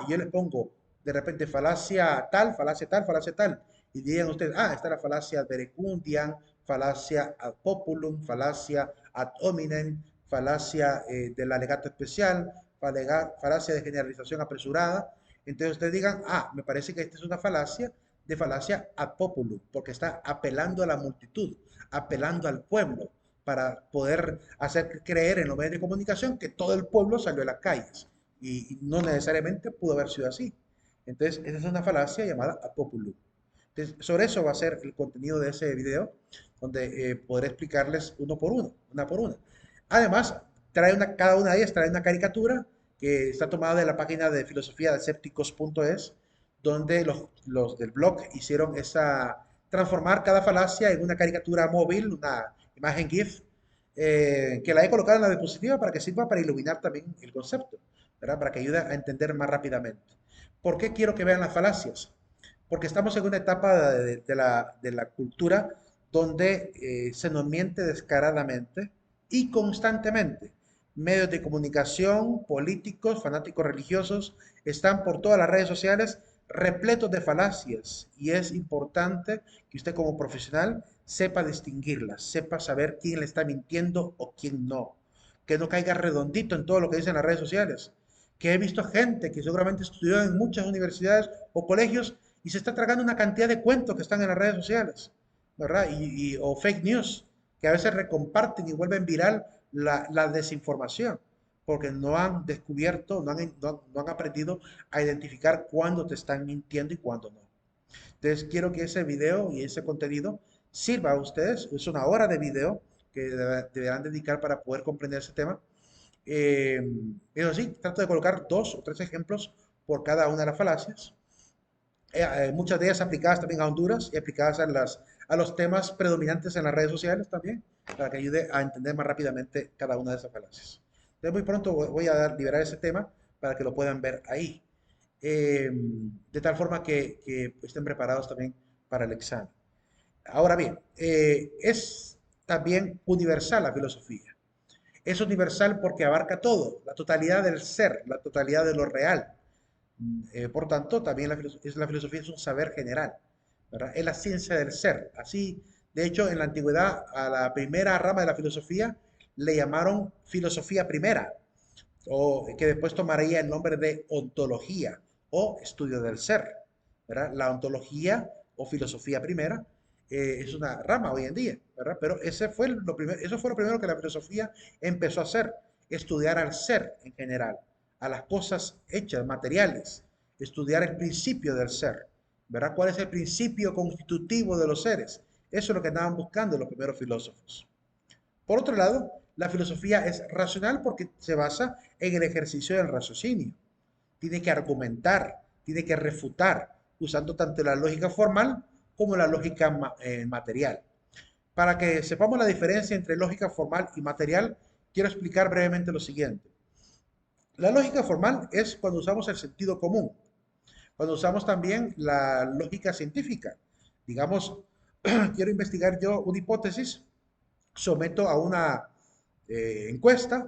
[SPEAKER 1] yo les pongo de repente falacia tal, falacia tal, falacia tal, y digan ustedes, esta es la falacia verecundiam, falacia ad populum, falacia ad hominem, falacia del alegato especial, falacia de generalización apresurada. Entonces ustedes digan, me parece que esta es una falacia de falacia ad populum, porque está apelando a la multitud, apelando al pueblo, para poder hacer creer en los medios de comunicación que todo el pueblo salió a las calles. Y no necesariamente pudo haber sido así. Entonces, esa es una falacia llamada ad populum. Entonces, sobre eso va a ser el contenido de ese video, donde podré explicarles uno por uno, una por una. Además, cada una de ellas trae una caricatura que está tomada de la página de filosofía de escépticos.es, donde los del blog hicieron transformar cada falacia en una caricatura móvil, una imagen GIF, que la he colocado en la diapositiva para que sirva para iluminar también el concepto, ¿verdad? Para que ayude a entender más rápidamente. ¿Por qué quiero que vean las falacias? Porque estamos en una etapa de la cultura donde se nos miente descaradamente y constantemente. Medios de comunicación, políticos, fanáticos religiosos, están por todas las redes sociales repletos de falacias y es importante que usted como profesional sepa distinguirlas, sepa saber quién le está mintiendo o quién no, que no caiga redondito en todo lo que dicen las redes sociales, que he visto gente que seguramente estudió en muchas universidades o colegios y se está tragando una cantidad de cuentos que están en las redes sociales, ¿verdad? O fake news, que a veces recomparten y vuelven viral la desinformación, porque no han descubierto, no han aprendido a identificar cuándo te están mintiendo y cuándo no. Entonces, quiero que ese video y ese contenido sirva a ustedes. Es una hora de video que deberán dedicar para poder comprender ese tema. Eh, Eso sí, trato de colocar dos o tres ejemplos por cada una de las falacias muchas de ellas aplicadas también a Honduras y aplicadas a los temas predominantes en las redes sociales también, para que ayude a entender más rápidamente cada una de esas falacias. Entonces, muy pronto voy a liberar ese tema para que lo puedan ver ahí. De tal forma que estén preparados también para el examen. Ahora bien, es también universal la filosofía. Es universal porque abarca todo, la totalidad del ser, la totalidad de lo real. Por tanto, también la filosofía es un saber general, ¿verdad? Es la ciencia del ser. Así, de hecho, en la antigüedad a la primera rama de la filosofía le llamaron filosofía primera, o que después tomaría el nombre de ontología o estudio del ser, ¿verdad? La ontología o filosofía primera es una rama hoy en día, ¿verdad? Pero eso fue lo primero que la filosofía empezó a hacer, estudiar al ser en general, a las cosas hechas, materiales, estudiar el principio del ser, ¿verdad? ¿Cuál es el principio constitutivo de los seres? Eso es lo que andaban buscando los primeros filósofos. Por otro lado, la filosofía es racional porque se basa en el ejercicio del raciocinio. Tiene que argumentar, tiene que refutar, usando tanto la lógica formal como la lógica material. Para que sepamos la diferencia entre lógica formal y material, quiero explicar brevemente lo siguiente. La lógica formal es cuando usamos el sentido común, cuando usamos también la lógica científica. Digamos, quiero investigar yo una hipótesis, someto a una encuesta,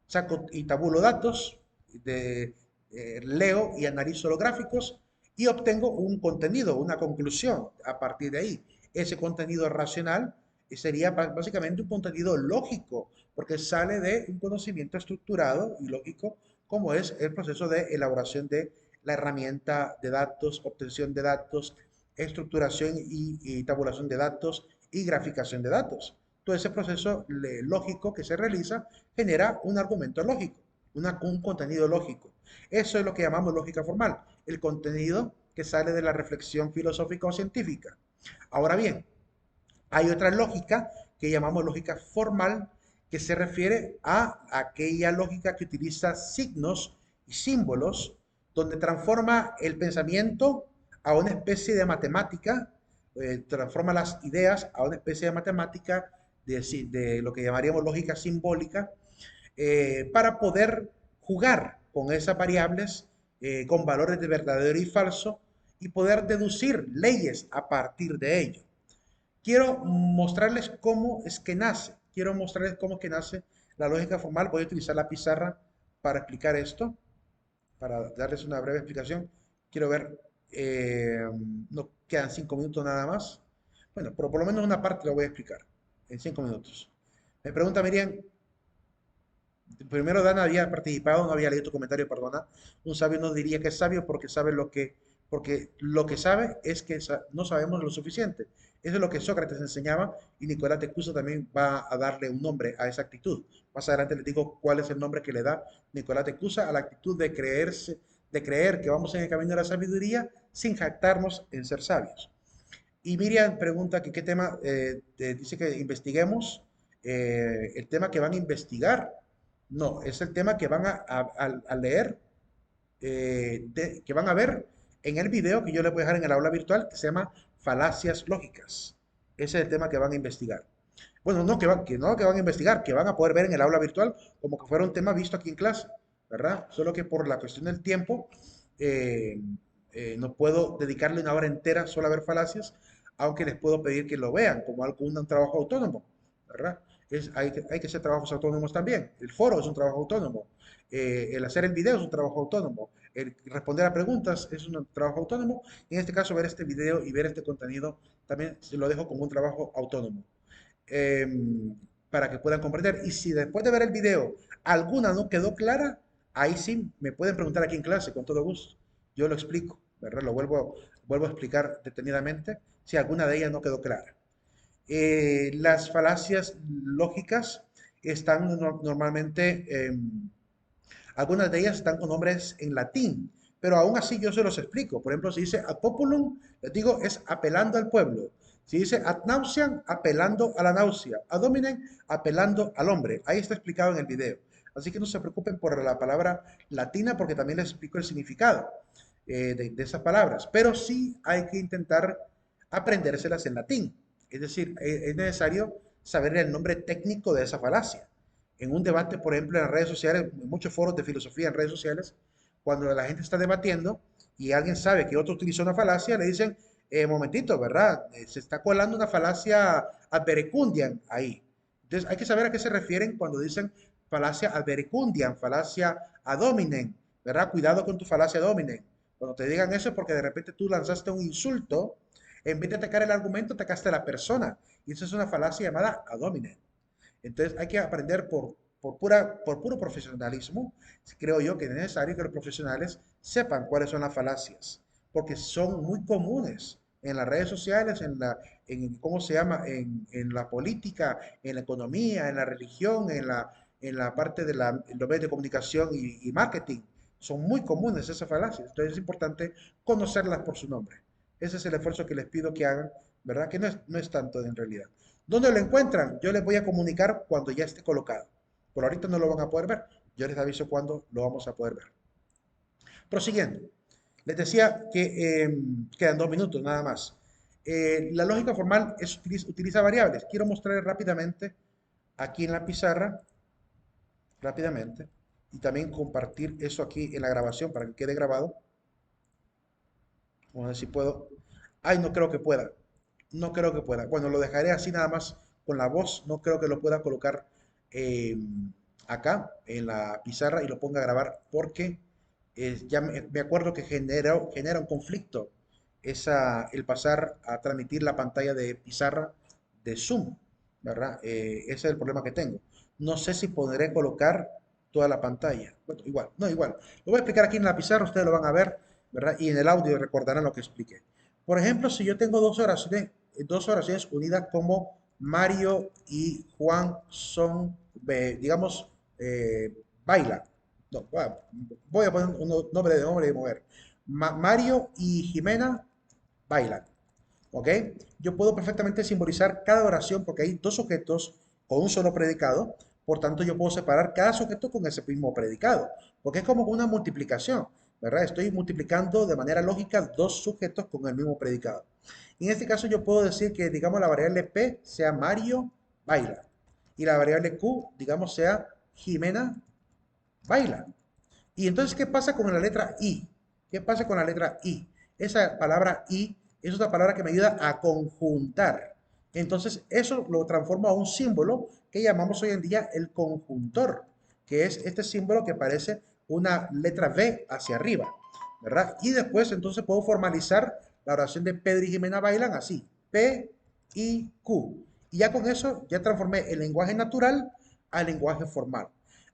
[SPEAKER 1] saco y tabulo datos, leo y analizo los gráficos y obtengo un contenido, una conclusión a partir de ahí. Ese contenido racional sería básicamente un contenido lógico, porque sale de un conocimiento estructurado y lógico, como es el proceso de elaboración de la herramienta de datos, obtención de datos, estructuración y tabulación de datos y graficación de datos. Todo ese proceso lógico que se realiza genera un argumento lógico, un contenido lógico. Eso es lo que llamamos lógica formal, el contenido que sale de la reflexión filosófica o científica. Ahora bien, hay otra lógica que llamamos lógica formal, que se refiere a aquella lógica que utiliza signos y símbolos, donde transforma el pensamiento a una especie de matemática, transforma las ideas a una especie de matemática de lo que llamaríamos lógica simbólica, para poder jugar con esas variables, con valores de verdadero y falso, y poder deducir leyes a partir de ello. Quiero mostrarles cómo es que nace. Quiero mostrarles cómo es que nace la lógica formal. Voy a utilizar la pizarra para explicar esto, para darles una breve explicación. Quiero ver, no quedan 5 minutos nada más. Bueno, pero por lo menos una parte la voy a explicar en 5 minutos. Me pregunta Miriam, primero Dana había participado, no había leído tu comentario, perdona. Un sabio no diría que es sabio porque lo que sabe es que no sabemos lo suficiente. Eso es lo que Sócrates enseñaba y Nicolás de Cusa también va a darle un nombre a esa actitud. Más adelante les digo cuál es el nombre que le da Nicolás de Cusa a la actitud de creer que vamos en el camino de la sabiduría sin jactarnos en ser sabios. Y Miriam pregunta que qué tema, dice que investiguemos el tema que van a investigar. No, es el tema que van a leer, que van a ver en el video que yo les voy a dejar en el aula virtual, que se llama Falacias Lógicas. Ese es el tema que van a investigar. Bueno, no que van a investigar, que van a poder ver en el aula virtual como que fuera un tema visto aquí en clase, ¿verdad? Solo que por la cuestión del tiempo, eh, no puedo dedicarle una hora entera solo a ver falacias, aunque les puedo pedir que lo vean como un trabajo autónomo, ¿verdad? Hay que hacer trabajos autónomos también. El foro es un trabajo autónomo. El hacer el video es un trabajo autónomo. El responder a preguntas es un trabajo autónomo. Y en este caso, ver este video y ver este contenido también se lo dejo como un trabajo autónomo. eh, para que puedan comprender. Y si después de ver el video alguna no quedó clara, ahí sí me pueden preguntar aquí en clase con todo gusto. Yo lo explico, ¿verdad? Vuelvo a explicar detenidamente si alguna de ellas no quedó clara. Las falacias lógicas están normalmente, algunas de ellas están con nombres en latín, pero aún así yo se los explico. Por ejemplo, si dice ad populum, les digo, es apelando al pueblo. Si dice ad nauseam, apelando a la náusea. Ad hominem, apelando al hombre. Ahí está explicado en el video. Así que no se preocupen por la palabra latina porque también les explico el significado de esas palabras. Pero sí hay que intentar aprendérselas en latín. Es decir, es necesario saber el nombre técnico de esa falacia. En un debate, por ejemplo, en las redes sociales, en muchos foros de filosofía en redes sociales, cuando la gente está debatiendo y alguien sabe que otro utilizó una falacia, le dicen, momentito, ¿verdad? Se está colando una falacia ad verecundiam ahí. Entonces hay que saber a qué se refieren cuando dicen falacia ad verecundiam, falacia ad hominem, ¿verdad? Cuidado con tu falacia ad hominem. Cuando te digan eso es porque de repente tú lanzaste un insulto, en vez de atacar el argumento, atacaste a la persona. Y eso es una falacia llamada ad hominem. Entonces hay que aprender por puro profesionalismo. Creo yo que es necesario que los profesionales sepan cuáles son las falacias, porque son muy comunes en las redes sociales, ¿cómo se llama? En la política, en la economía, en la religión, en la parte de los medios de comunicación y marketing. Son muy comunes esas falacias. Entonces es importante conocerlas por su nombre. Ese es el esfuerzo que les pido que hagan, ¿verdad? Que no es tanto en realidad. ¿Dónde lo encuentran? Yo les voy a comunicar cuando ya esté colocado. Por ahorita no lo van a poder ver. Yo les aviso cuando lo vamos a poder ver. Prosiguiendo. Les decía que quedan 2 minutos nada más. La lógica formal utiliza variables. Quiero mostrarles rápidamente aquí en la pizarra, rápidamente, y también compartir eso aquí en la grabación para que quede grabado. Vamos a ver si puedo. Ay, no creo que pueda. No creo que pueda. Bueno, lo dejaré así nada más con la voz. No creo que lo pueda colocar eh, acá en la pizarra y lo ponga a grabar porque ya me acuerdo que genera un conflicto el pasar a transmitir la pantalla de pizarra de Zoom, ¿verdad? Ese es el problema que tengo. No sé si podré colocar toda la pantalla. Bueno, igual, no, igual. Lo voy a explicar aquí en la pizarra, ustedes lo van a ver, ¿verdad? Y en el audio recordarán lo que expliqué. Por ejemplo, si yo tengo dos oraciones unidas como Mario y Juan son, digamos, bailan. No, voy a poner un nombre de hombre y mujer. Mario y Jimena bailan. ¿Ok? Yo puedo perfectamente simbolizar cada oración porque hay dos sujetos con un solo predicado. Por tanto, yo puedo separar cada sujeto con ese mismo predicado. Porque es como una multiplicación, ¿verdad? Estoy multiplicando de manera lógica dos sujetos con el mismo predicado. Y en este caso yo puedo decir que, digamos, la variable P sea Mario baila. Y la variable Q, digamos, sea Jimena baila. Y entonces, ¿qué pasa con la letra I? ¿Qué pasa con la letra I? Esa palabra I es una palabra que me ayuda a conjuntar. Entonces, eso lo transforma a un símbolo que llamamos hoy en día el conjuntor, que es este símbolo que parece una letra V hacia arriba, ¿verdad? Y después, entonces, puedo formalizar la oración de Pedro y Jimena bailan así, P, I, Q. Y ya con eso, ya transformé el lenguaje natural al lenguaje formal.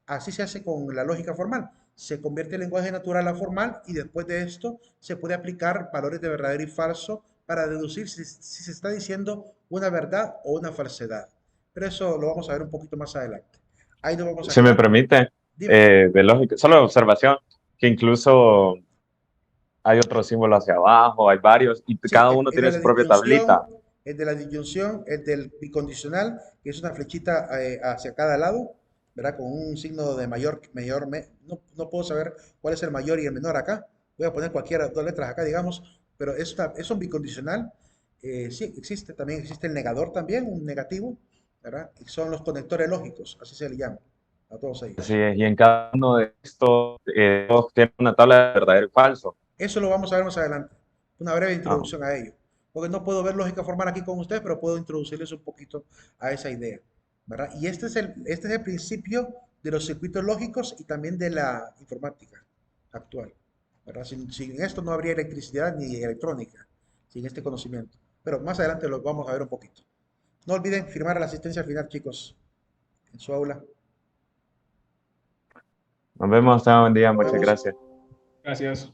[SPEAKER 1] Así se hace con la lógica formal. Se convierte el lenguaje natural a formal y después de esto se puede aplicar valores de verdadero y falso para deducir si se está diciendo una verdad o una falsedad. Pero eso lo vamos a ver un poquito más adelante. Ahí nos vamos a
[SPEAKER 2] Si me
[SPEAKER 1] quedar.
[SPEAKER 2] permite,
[SPEAKER 1] Dime.
[SPEAKER 2] de lógica, solo de observación, que incluso hay otro símbolo hacia abajo, hay varios, y
[SPEAKER 1] Sí,
[SPEAKER 2] cada uno
[SPEAKER 1] el
[SPEAKER 2] tiene
[SPEAKER 1] de la
[SPEAKER 2] su propia
[SPEAKER 1] disyunción,
[SPEAKER 2] tablita.
[SPEAKER 1] el del bicondicional, que es una flechita hacia cada lado, ¿verdad? Con un signo de no puedo saber cuál es el mayor y el menor acá. Voy a poner cualquiera dos letras acá, digamos, pero es un bicondicional. Sí, existe, también existe el negador también, un negativo, ¿verdad? Y son los conectores lógicos, así se le llama a todos
[SPEAKER 2] Así
[SPEAKER 1] ellos.
[SPEAKER 2] es, y en cada uno de estos todos tienen una tabla de verdadero y falso.
[SPEAKER 1] Eso lo vamos a ver más adelante. Una breve
[SPEAKER 2] Ah,
[SPEAKER 1] introducción a ello. Porque no puedo ver lógica formal aquí con ustedes, pero puedo introducirles un poquito a esa idea. ¿Verdad? Y este es el principio de los circuitos lógicos y también de la informática actual. ¿Verdad? Sin esto no habría electricidad ni electrónica, sin este conocimiento. Pero más adelante lo vamos a ver un poquito. No olviden firmar la asistencia al final, chicos, en su aula.
[SPEAKER 2] nos vemos, tengan buen día,
[SPEAKER 1] Nos
[SPEAKER 2] muchas
[SPEAKER 1] vemos.
[SPEAKER 2] gracias.
[SPEAKER 3] Gracias.